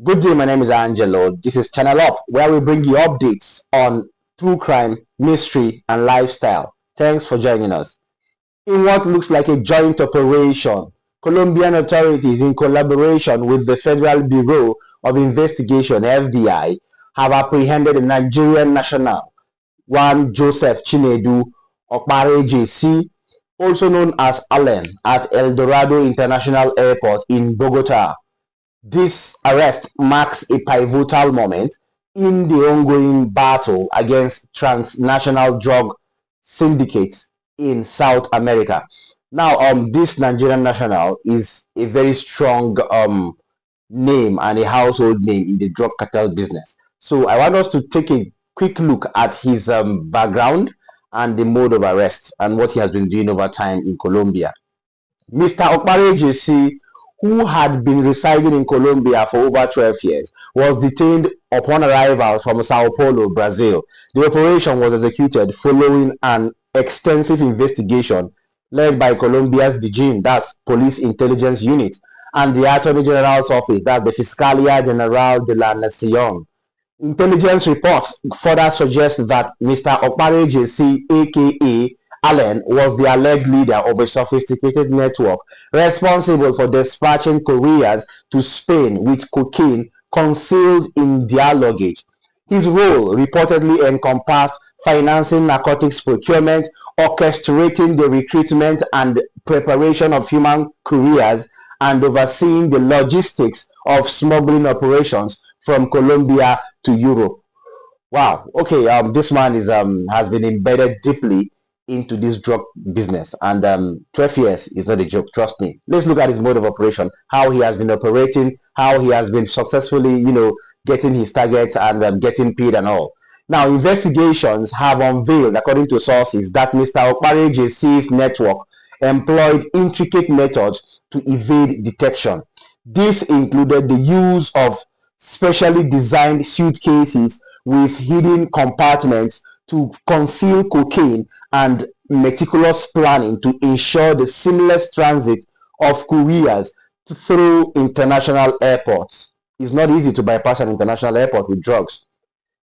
Good day, my name is Angelo. This is Channel Up, where we bring you updates on true crime, mystery, and lifestyle. Thanks for joining us. In what looks like a joint operation, Colombian authorities, in collaboration with the Federal Bureau of Investigation (FBI), have apprehended a Nigerian national, one Joseph Chinedu Okparaejesi, also known as Allen, at El Dorado International Airport in Bogota. This arrest marks a pivotal moment in the ongoing battle against transnational drug syndicates in South America. Now, this Nigerian national is a very strong name and a household name in the drug cartel business. So I want us to take a quick look at his background and the mode of arrest and what he has been doing over time in Colombia. Mr. Okparaejesi, who had been residing in Colombia for over 12 years, was detained upon arrival from Sao Paulo, Brazil. The operation was executed following an extensive investigation led by Colombia's DGIN, that's Police Intelligence Unit, and the Attorney General's Office, that's the Fiscalía General de la Nación. Intelligence reports further suggest that Mr. Okparaejesi, aka Allen, was the alleged leader of a sophisticated network responsible for dispatching couriers to Spain with cocaine concealed in their luggage. His role reportedly encompassed financing narcotics procurement, orchestrating the recruitment and preparation of human couriers, and overseeing the logistics of smuggling operations from Colombia to Europe. Wow. Okay. This man is has been embedded deeply into this drug business, and 12 years is not a joke. Trust me. Let's look at his mode of operation, how he has been operating, how he has been successfully, getting his targets and getting paid and all. Now, investigations have unveiled, according to sources, that Mr. Okparaejesi's network employed intricate methods to evade detection. This included the use of specially designed suitcases with hidden compartments to conceal cocaine and meticulous planning to ensure the seamless transit of couriers through international airports. It's not easy to bypass an international airport with drugs.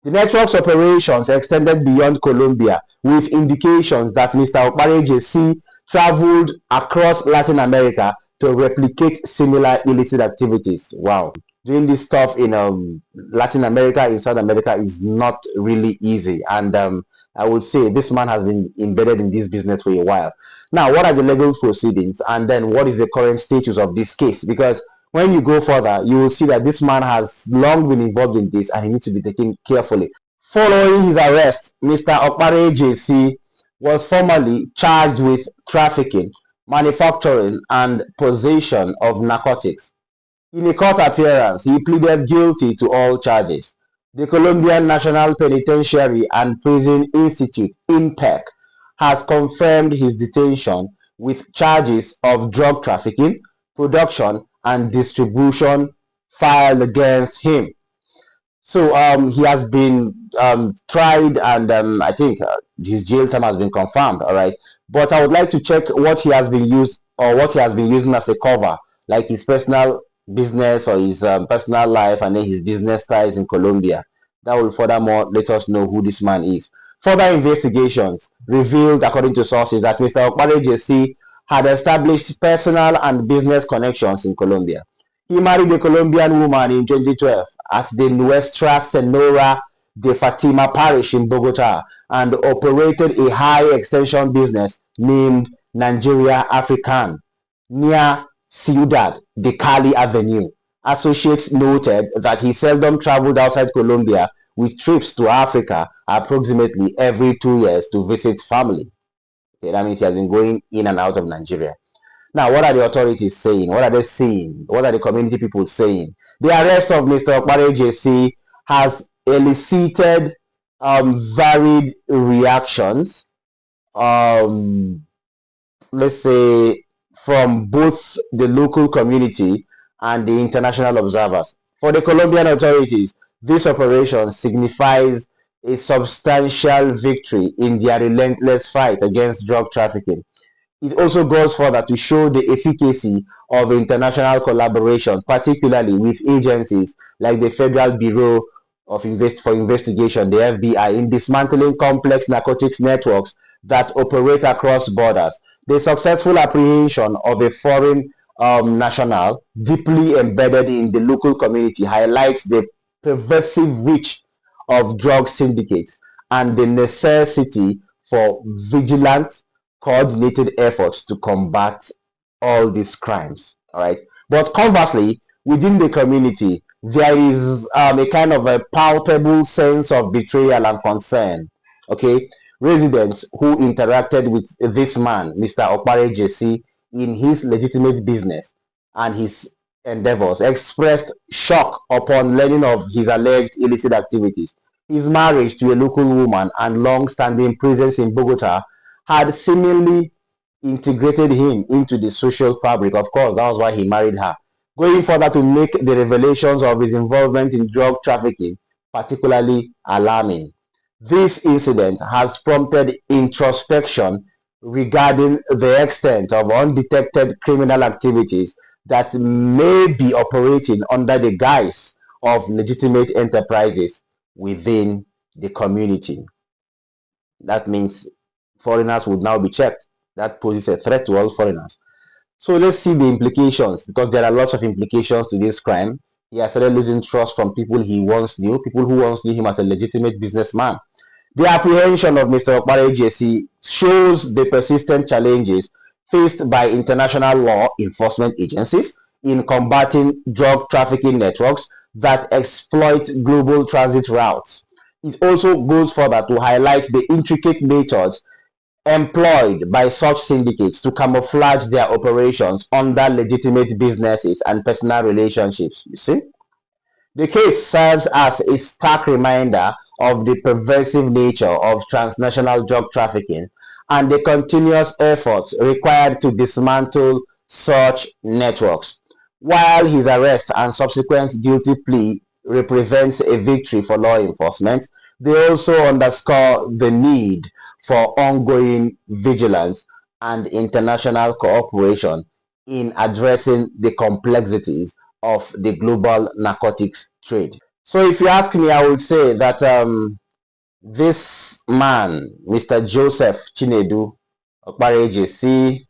The network's operations extended beyond Colombia, with indications that Mr. Okparaejesi traveled across Latin America to replicate similar illicit activities. Wow. Doing this stuff in Latin America, in South America, is not really easy. And I would say this man has been embedded in this business for a while. Now, what are the legal proceedings? And then what is the current status of this case? Because when you go further, you will see that this man has long been involved in this and he needs to be taken carefully. Following his arrest, Mr. Okparaejesi was formally charged with trafficking, manufacturing, and possession of narcotics. In a court appearance, he pleaded guilty to all charges. The Colombian National Penitentiary and Prison Institute (INPEC) has confirmed his detention with charges of drug trafficking, production, and distribution filed against him. So he has been tried, and I think his jail time has been confirmed. All right, but I would like to check what he has been used or what he has been using as a cover, like his personal business or his personal life, and then his business ties in Colombia. That will furthermore let us know who this man is. Further investigations revealed, according to sources, that Mr. Okparaejesi had established personal and business connections in Colombia. He married a Colombian woman in 2012 at the Nuestra Senora de Fatima parish in Bogota and operated a high extension business named Nigeria African near Ciudad de Cali Avenue. Associates noted that he seldom traveled outside Colombia, with trips to Africa approximately every 2 years to visit family. Okay, that means he has been going in and out of Nigeria. Now, what are the authorities saying? What are they saying? What are the community people saying? The arrest of Mr. Okparaejesi has elicited varied reactions. Let's say from both the local community and the international observers. For the Colombian authorities, this operation signifies a substantial victory in their relentless fight against drug trafficking. It also goes further to show the efficacy of international collaboration, particularly with agencies like the Federal Bureau for Investigation, the FBI, in dismantling complex narcotics networks that operate across borders. The successful apprehension of a foreign national deeply embedded in the local community highlights the pervasive reach of drug syndicates and the necessity for vigilant, coordinated efforts to combat all these crimes. All right. But conversely, within the community, there is a kind of a palpable sense of betrayal and concern. Okay. Residents who interacted with this man, Mr. Okparaejesi, in his legitimate business and his endeavors expressed shock upon learning of his alleged illicit activities. His marriage to a local woman and long-standing presence in Bogota had seemingly integrated him into the social fabric. Of course, that was why he married her. Going further to make the revelations of his involvement in drug trafficking particularly alarming. This incident has prompted introspection regarding the extent of undetected criminal activities that may be operating under the guise of legitimate enterprises within the community. That means foreigners would now be checked. That poses a threat to all foreigners. So let's see the implications, because there are lots of implications to this crime. He has started losing trust from people he once knew, people who once knew him as a legitimate businessman. The apprehension of Mr. Okparaejesi shows the persistent challenges faced by international law enforcement agencies in combating drug trafficking networks that exploit global transit routes. It also goes further to highlight the intricate methods employed by such syndicates to camouflage their operations under legitimate businesses and personal relationships. You see? The case serves as a stark reminder of the pervasive nature of transnational drug trafficking and the continuous efforts required to dismantle such networks. While his arrest and subsequent guilty plea represents a victory for law enforcement, they also underscore the need for ongoing vigilance and international cooperation in addressing the complexities of the global narcotics trade. So if you ask me, I would say that this man, Mr. Joseph Chinedu Okparaejesi,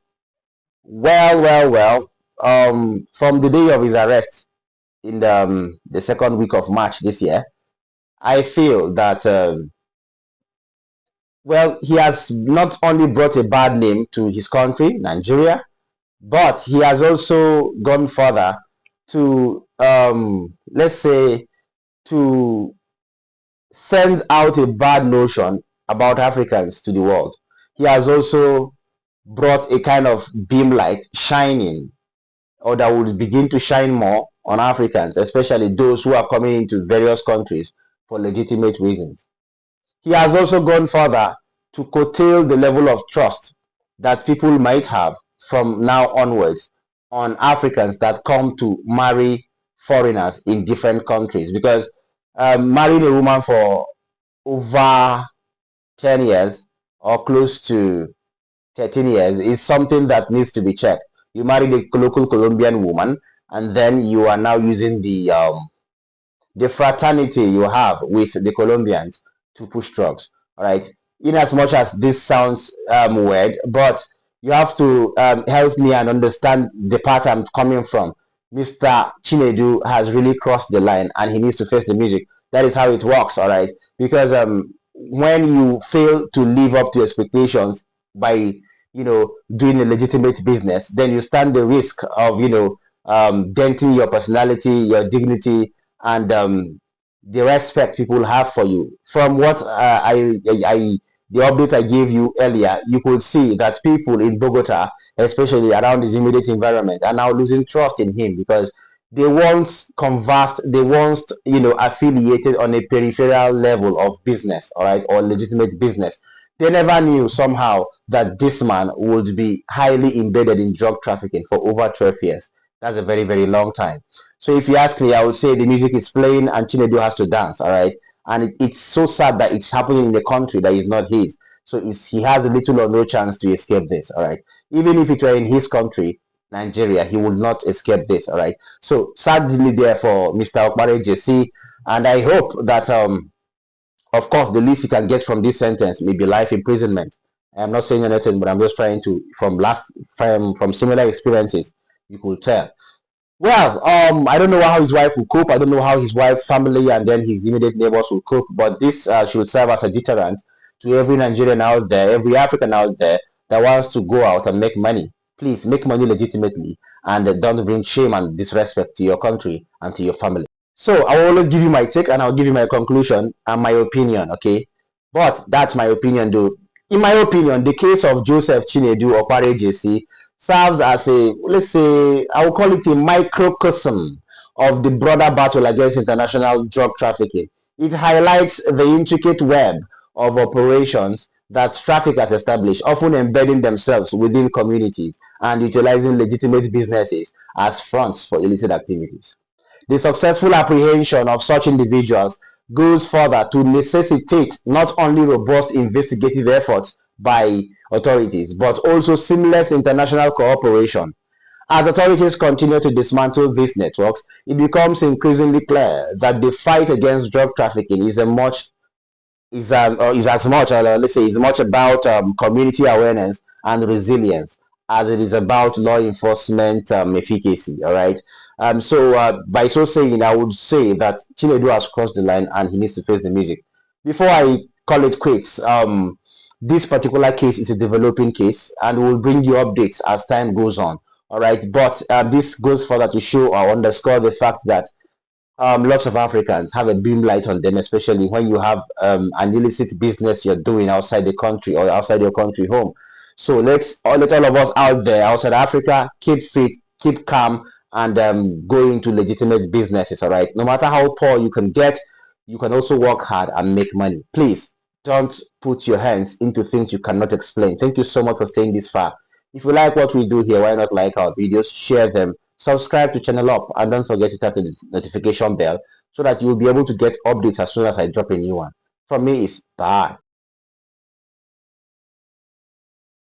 from the day of his arrest in the second week of March this year, I feel that he has not only brought a bad name to his country, Nigeria, but he has also gone further to, let's say, to send out a bad notion about Africans to the world. He has also brought a kind of beam light shining, or that will begin to shine more on Africans, especially those who are coming into various countries for legitimate reasons. He has also gone further to curtail the level of trust that people might have from now onwards on Africans that come to marry foreigners in different countries, because marrying a woman for over 10 years or close to 13 years is something that needs to be checked. You marry the local Colombian woman, and then you are now using the fraternity you have with the Colombians to push drugs. All right. In as much as this sounds weird, but you have to help me and understand the part I'm coming from. Mr. Chinedu has really crossed the line, and he needs to face the music. That is how it works. All right. Because when you fail to live up to expectations by doing a legitimate business, then you stand the risk of denting your personality, your dignity, and the respect people have for you. From what the update I gave you earlier, you could see that people in Bogota, especially around his immediate environment, are now losing trust in him, because they once conversed, they once affiliated on a peripheral level of business, all right, or legitimate business. They never knew somehow that this man would be highly embedded in drug trafficking for over 12 years. That's a very, very long time. So if you ask me, I would say the music is playing and Chinedu has to dance, all right? And it's so sad that it's happening in the country that is not his. So he has a little or no chance to escape this, all right? Even if it were in his country, Nigeria, he would not escape this. All right. So sadly, there for Mr. Okparaejesi, and I hope that of course, the least he can get from this sentence may be life imprisonment. I'm not saying anything, but I'm just trying to, from similar experiences, you could tell. Well, I don't know how his wife will cope. I don't know how his wife's family and then his immediate neighbors will cope. But this should serve as a deterrent to every Nigerian out there, every African out there that wants to go out and make money. Please make money legitimately and don't bring shame and disrespect to your country and to your family. So I will always give you my take and I'll give you my conclusion and my opinion, okay? But that's my opinion, though. In my opinion, the case of Joseph Chinedu Okparaejesi serves as a, let's say, I will call it a microcosm of the broader battle against international drug trafficking. It highlights the intricate web of operations that traffickers establish, often embedding themselves within communities and utilizing legitimate businesses as fronts for illicit activities. The successful apprehension of such individuals goes further to necessitate not only robust investigative efforts by authorities, but also seamless international cooperation. As authorities continue to dismantle these networks, it becomes increasingly clear that the fight against drug trafficking is as much, let's say, is much about community awareness and resilience as it is about law enforcement efficacy. All right. So by so saying, I would say that Chinedu has crossed the line and he needs to face the music. Before I call it quits, this particular case is a developing case, and we'll bring you updates as time goes on. All right. But this goes further to show or underscore the fact that lots of Africans have a beam light on them, especially when you have an illicit business you're doing outside the country or outside your country home. So let all of us out there outside Africa keep fit, keep calm, and go into legitimate businesses. All right. No matter how poor you can get, you can also work hard and make money. Please don't put your hands into things you cannot explain. Thank you so much for staying this far. If you like what we do here, why not like our videos, share them, subscribe to Channel Up, and don't forget to tap the notification bell so that you will be able to get updates as soon as I drop a new one. From me is bye.